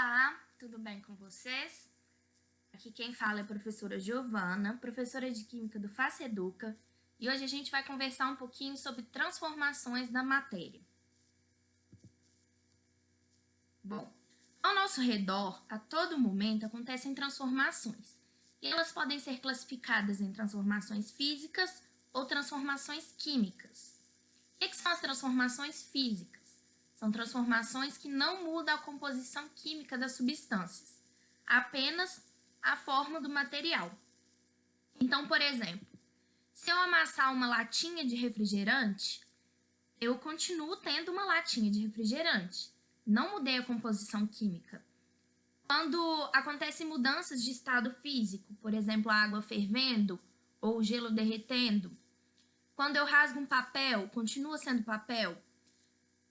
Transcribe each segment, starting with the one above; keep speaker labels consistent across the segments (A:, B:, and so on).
A: Olá, tudo bem com vocês? Aqui quem fala é a professora Giovana, professora de Química do FACEDUCA, e hoje a gente vai conversar um pouquinho sobre transformações da matéria. Bom, ao nosso redor, a todo momento, acontecem transformações, e elas podem ser classificadas em transformações físicas ou transformações químicas. O que são as transformações físicas? São transformações que não mudam a composição química das substâncias, apenas a forma do material. Então, por exemplo, se eu amassar uma latinha de refrigerante, eu continuo tendo uma latinha de refrigerante. Não mudei a composição química. Quando acontecem mudanças de estado físico, por exemplo, a água fervendo ou o gelo derretendo, quando eu rasgo um papel, continua sendo papel.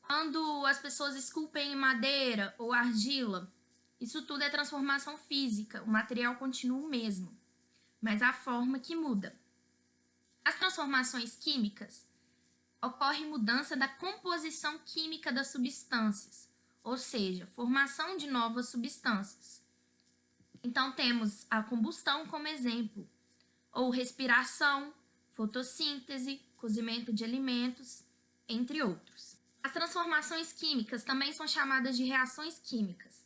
A: Quando as pessoas esculpem em madeira ou argila, isso tudo é transformação física, o material continua o mesmo, mas a forma que muda. As transformações químicas ocorre mudança da composição química das substâncias, ou seja, formação de novas substâncias. Então, temos a combustão como exemplo, ou respiração, fotossíntese, cozimento de alimentos, entre outros. As transformações químicas também são chamadas de reações químicas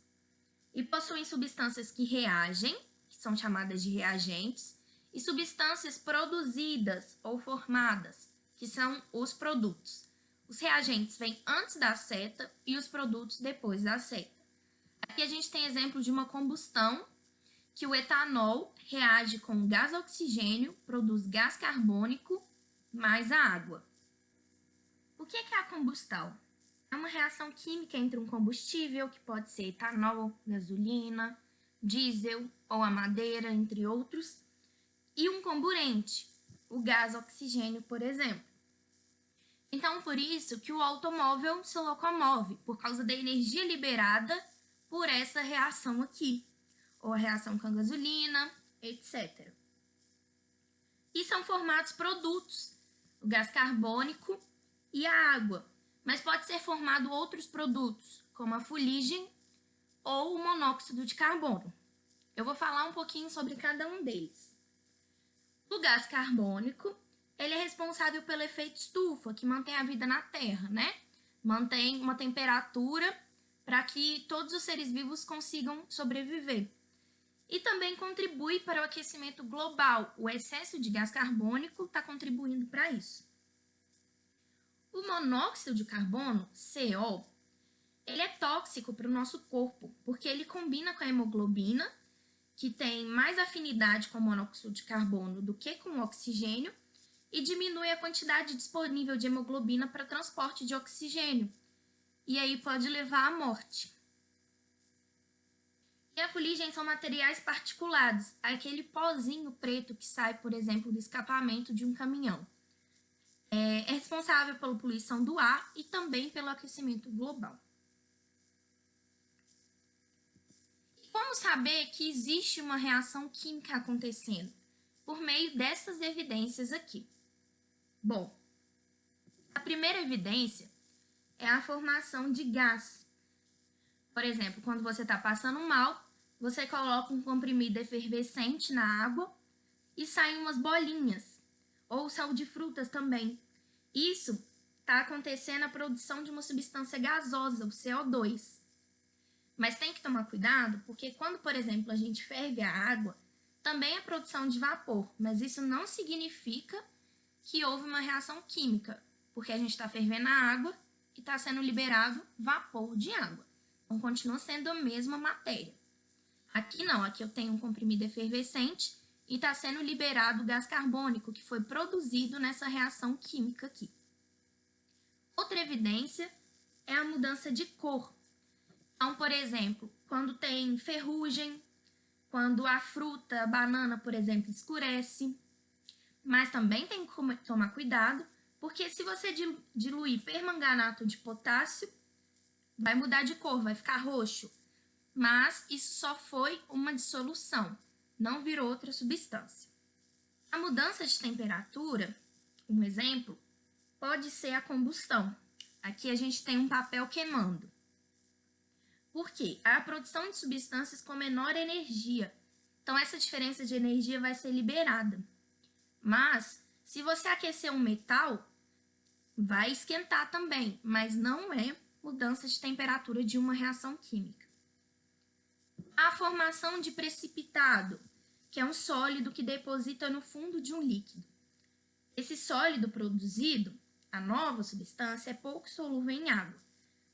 A: e possuem substâncias que reagem, que são chamadas de reagentes, e substâncias produzidas ou formadas, que são os produtos. Os reagentes vêm antes da seta e os produtos depois da seta. Aqui a gente tem exemplo de uma combustão, que o etanol reage com o gás oxigênio, produz gás carbônico mais a água. O que é a combustão? É uma reação química entre um combustível, que pode ser etanol, gasolina, diesel ou a madeira, entre outros, e um comburente, o gás oxigênio, por exemplo. Então, por isso que o automóvel se locomove, por causa da energia liberada por essa reação aqui, ou a reação com a gasolina, etc. E são formados produtos, o gás carbônico e a água, mas pode ser formado outros produtos, como a fuligem ou o monóxido de carbono. Eu vou falar um pouquinho sobre cada um deles. O gás carbônico, ele é responsável pelo efeito estufa, que mantém a vida na Terra, né? Mantém uma temperatura para que todos os seres vivos consigam sobreviver. E também contribui para o aquecimento global. O excesso de gás carbônico está contribuindo para isso. O monóxido de carbono, CO, ele é tóxico para o nosso corpo, porque ele combina com a hemoglobina, que tem mais afinidade com o monóxido de carbono do que com o oxigênio, e diminui a quantidade disponível de hemoglobina para transporte de oxigênio, e aí pode levar à morte. E a fuligem são materiais particulados, aquele pozinho preto que sai, por exemplo, do escapamento de um caminhão. É responsável pela poluição do ar e também pelo aquecimento global. E como saber que existe uma reação química acontecendo? Por meio dessas evidências aqui. Bom, a primeira evidência é a formação de gás. Por exemplo, quando você está passando mal, você coloca um comprimido efervescente na água e saem umas bolinhas, ou sal de frutas também. Isso está acontecendo a produção de uma substância gasosa, o CO2. Mas tem que tomar cuidado, porque quando, por exemplo, a gente ferve a água, também é produção de vapor, mas isso não significa que houve uma reação química, porque a gente está fervendo a água e está sendo liberado vapor de água. Então, continua sendo a mesma matéria. Aqui não, aqui eu tenho um comprimido efervescente e está sendo liberado o gás carbônico, que foi produzido nessa reação química aqui. Outra evidência é a mudança de cor. Então, por exemplo, quando tem ferrugem, quando a fruta, a banana, por exemplo, escurece. Mas também tem que tomar cuidado, porque se você diluir permanganato de potássio, vai mudar de cor, vai ficar roxo. Mas isso só foi uma dissolução, não virou outra substância. A mudança de temperatura, um exemplo, pode ser a combustão. Aqui a gente tem um papel queimando. Por quê? A produção de substâncias com menor energia. Então, essa diferença de energia vai ser liberada. Mas, se você aquecer um metal, vai esquentar também, mas não é mudança de temperatura de uma reação química. A formação de precipitado, que é um sólido que deposita no fundo de um líquido. Esse sólido produzido, a nova substância, é pouco solúvel em água.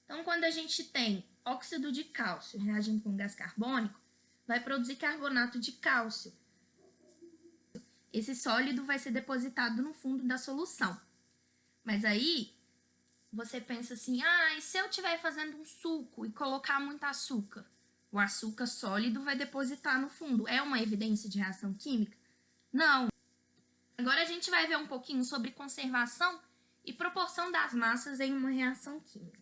A: Então, quando a gente tem óxido de cálcio reagindo com gás carbônico, vai produzir carbonato de cálcio. Esse sólido vai ser depositado no fundo da solução. Mas aí, você pensa assim, e se eu estiver fazendo um suco e colocar muito açúcar? O açúcar sólido vai depositar no fundo. É uma evidência de reação química? Não. Agora a gente vai ver um pouquinho sobre conservação e proporção das massas em uma reação química.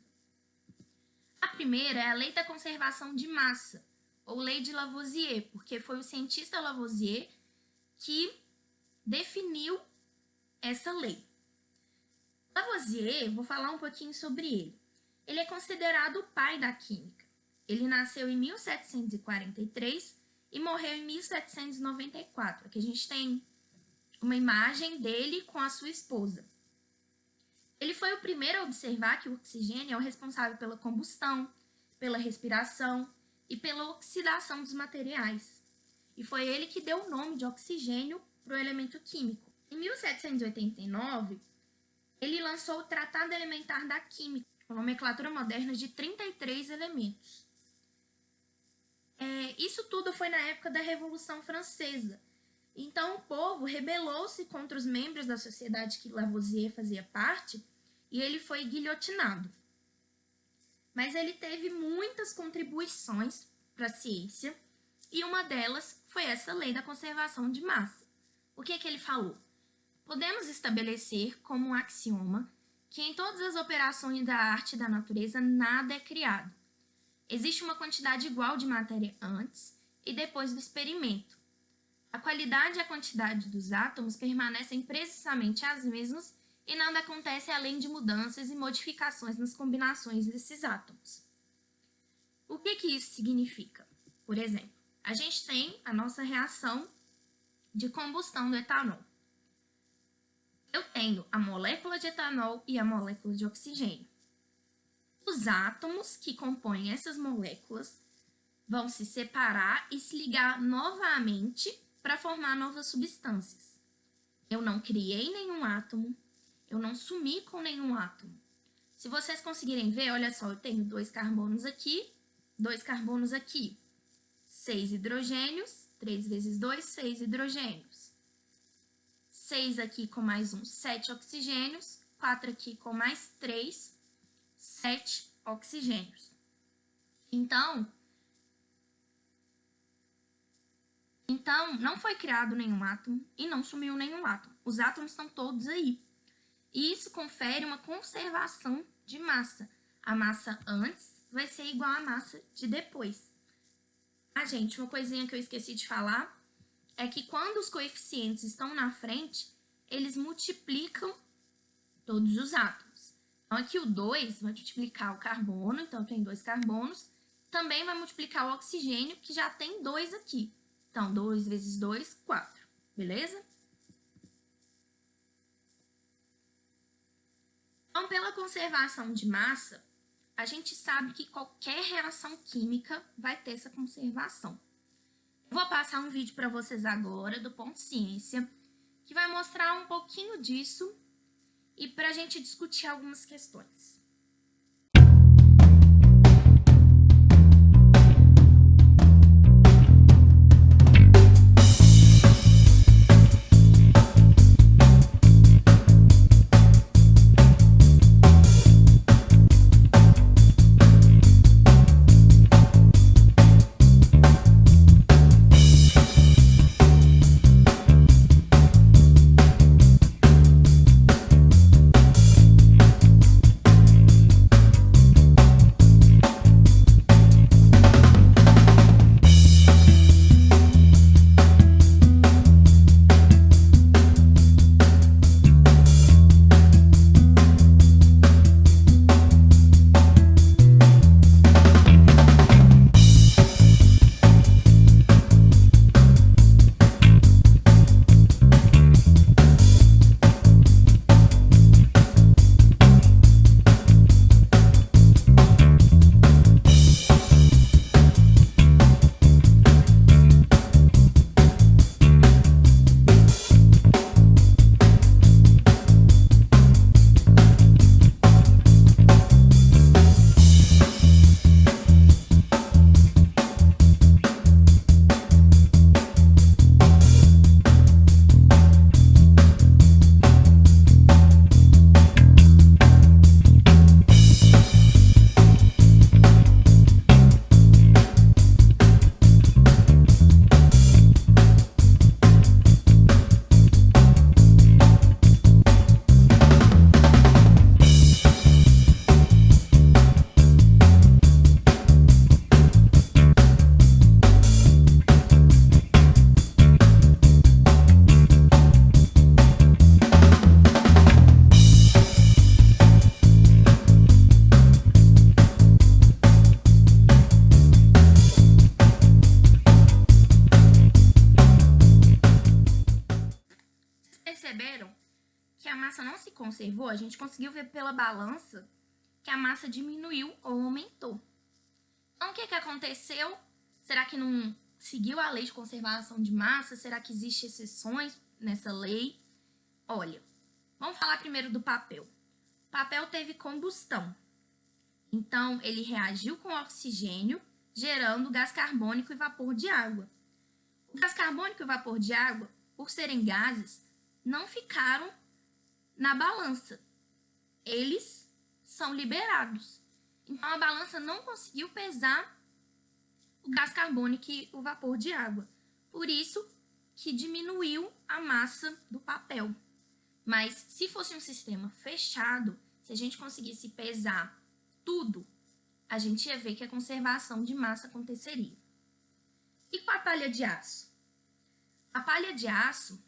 A: A primeira é a lei da conservação de massa, ou lei de Lavoisier, porque foi o cientista Lavoisier que definiu essa lei. Lavoisier, vou falar um pouquinho sobre ele. Ele é considerado o pai da química. Ele nasceu em 1743 e morreu em 1794. Aqui a gente tem uma imagem dele com a sua esposa. Ele foi o primeiro a observar que o oxigênio é o responsável pela combustão, pela respiração e pela oxidação dos materiais. E foi ele que deu o nome de oxigênio para o elemento químico. Em 1789, ele lançou o Tratado Elementar da Química, com nomenclatura moderna de 33 elementos. Isso tudo foi na época da Revolução Francesa. Então, o povo rebelou-se contra os membros da sociedade que Lavoisier fazia parte e ele foi guilhotinado. Mas ele teve muitas contribuições para a ciência e uma delas foi essa lei da conservação de massa. O que ele falou? Podemos estabelecer como um axioma que em todas as operações da arte e da natureza nada é criado. Existe uma quantidade igual de matéria antes e depois do experimento. A qualidade e a quantidade dos átomos permanecem precisamente as mesmas e nada acontece além de mudanças e modificações nas combinações desses átomos. O que isso significa? Por exemplo, a gente tem a nossa reação de combustão do etanol. Eu tenho a molécula de etanol e a molécula de oxigênio. Os átomos que compõem essas moléculas vão se separar e se ligar novamente para formar novas substâncias. Eu não criei nenhum átomo, eu não sumi com nenhum átomo. Se vocês conseguirem ver, olha só, eu tenho 2 carbonos aqui, 2 carbonos aqui. 6 hidrogênios, 3 vezes 2, 6 hidrogênios. 6 aqui com mais 1, 7 oxigênios. 4 aqui com mais 3, 7 oxigênios. Então, não foi criado nenhum átomo e não sumiu nenhum átomo. Os átomos estão todos aí. E isso confere uma conservação de massa. A massa antes vai ser igual à massa de depois. Gente, uma coisinha que eu esqueci de falar é que quando os coeficientes estão na frente, eles multiplicam todos os átomos. Então, aqui o 2 vai multiplicar o carbono, então tem 2 carbonos. Também vai multiplicar o oxigênio, que já tem 2 aqui. Então, 2 vezes 2, 4. Beleza? Então, pela conservação de massa, a gente sabe que qualquer reação química vai ter essa conservação. Vou passar um vídeo para vocês agora, do Ponto Ciência, que vai mostrar um pouquinho disso e para a gente discutir algumas questões. conservou, a gente conseguiu ver pela balança que a massa diminuiu ou aumentou. Então, o que aconteceu? Será que não seguiu a lei de conservação de massa? Será que existem exceções nessa lei? Olha, vamos falar primeiro do papel. O papel teve combustão. Então, ele reagiu com oxigênio, gerando gás carbônico e vapor de água. O gás carbônico e o vapor de água, por serem gases, não ficaram na balança. Eles são liberados. Então, a balança não conseguiu pesar o gás carbônico e o vapor de água. Por isso que diminuiu a massa do papel. Mas se fosse um sistema fechado, se a gente conseguisse pesar tudo, a gente ia ver que a conservação de massa aconteceria. E com a palha de aço? A palha de aço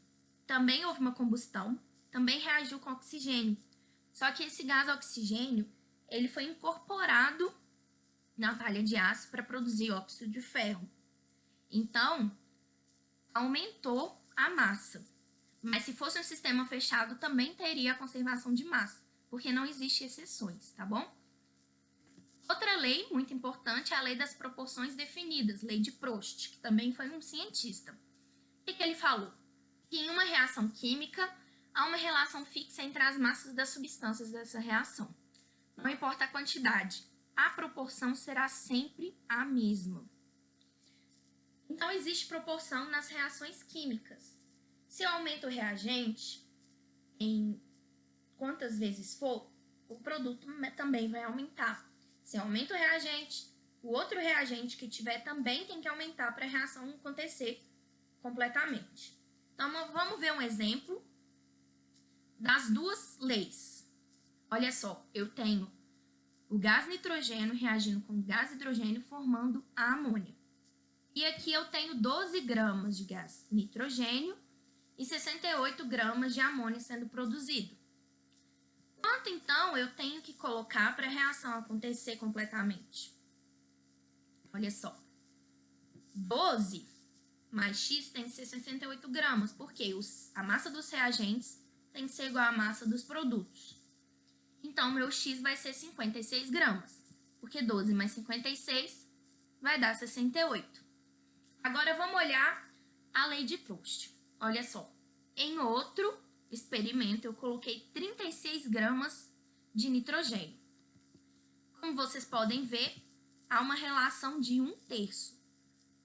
A: também houve uma combustão, também reagiu com oxigênio. Só que esse gás oxigênio, ele foi incorporado na palha de aço para produzir óxido de ferro. Então, aumentou a massa. Mas se fosse um sistema fechado, também teria a conservação de massa, porque não existem exceções, tá bom? Outra lei muito importante é a lei das proporções definidas, lei de Prost, que também foi um cientista. O que ele falou? Que em uma reação química, há uma relação fixa entre as massas das substâncias dessa reação. Não importa a quantidade, a proporção será sempre a mesma. Então, existe proporção nas reações químicas. Se eu aumento o reagente em quantas vezes for, o produto também vai aumentar. Se eu aumento o reagente, o outro reagente que tiver também tem que aumentar para a reação acontecer completamente. Então, vamos ver um exemplo das duas leis. Olha só, eu tenho o gás nitrogênio reagindo com o gás hidrogênio formando a amônia. E aqui eu tenho 12 gramas de gás nitrogênio e 68 gramas de amônia sendo produzido. Quanto, então, eu tenho que colocar para a reação acontecer completamente? Olha só. 12 mais X tem que ser 68 gramas, porque a massa dos reagentes tem que ser igual à massa dos produtos. Então, meu X vai ser 56 gramas, porque 12 mais 56 vai dar 68. Agora, vamos olhar a lei de Proust. Olha só, em outro experimento, eu coloquei 36 gramas de nitrogênio. Como vocês podem ver, há uma relação de 1/3.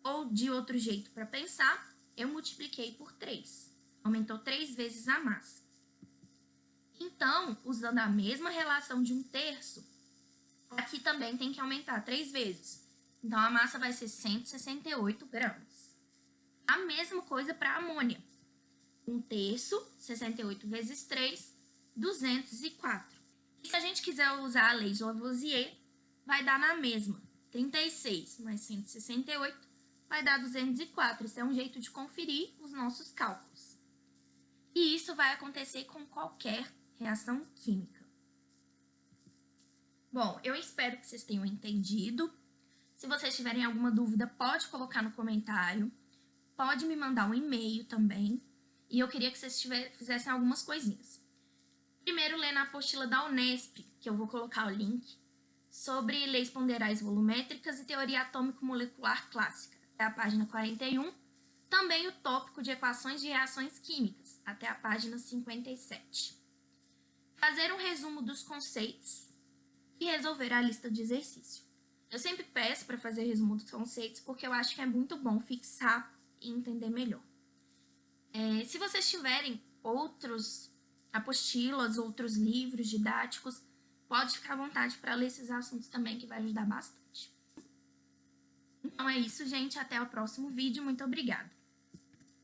A: Ou, de outro jeito para pensar, eu multipliquei por 3. Aumentou 3 vezes a massa. Então, usando a mesma relação de 1/3, aqui também tem que aumentar 3 vezes. Então, a massa vai ser 168 gramas. A mesma coisa para a amônia. 1/3, 68 vezes 3, 204. E se a gente quiser usar a lei de Lavoisier, vai dar na mesma. 36 mais 168 vai dar 204. Isso é um jeito de conferir os nossos cálculos. E isso vai acontecer com qualquer reação química. Bom, eu espero que vocês tenham entendido. Se vocês tiverem alguma dúvida, pode colocar no comentário. Pode me mandar um e-mail também. E eu queria que vocês fizessem algumas coisinhas. Primeiro, ler na apostila da Unesp, que eu vou colocar o link, sobre leis ponderais volumétricas e teoria atômico-molecular clássica, até a página 41. Também o tópico de equações de reações químicas, até a página 57. Fazer um resumo dos conceitos e resolver a lista de exercício. Eu sempre peço para fazer resumo dos conceitos, porque eu acho que é muito bom fixar e entender melhor. Se vocês tiverem outros apostilas, outros livros didáticos, pode ficar à vontade para ler esses assuntos também, que vai ajudar bastante. Então é isso, gente. Até o próximo vídeo. Muito obrigada.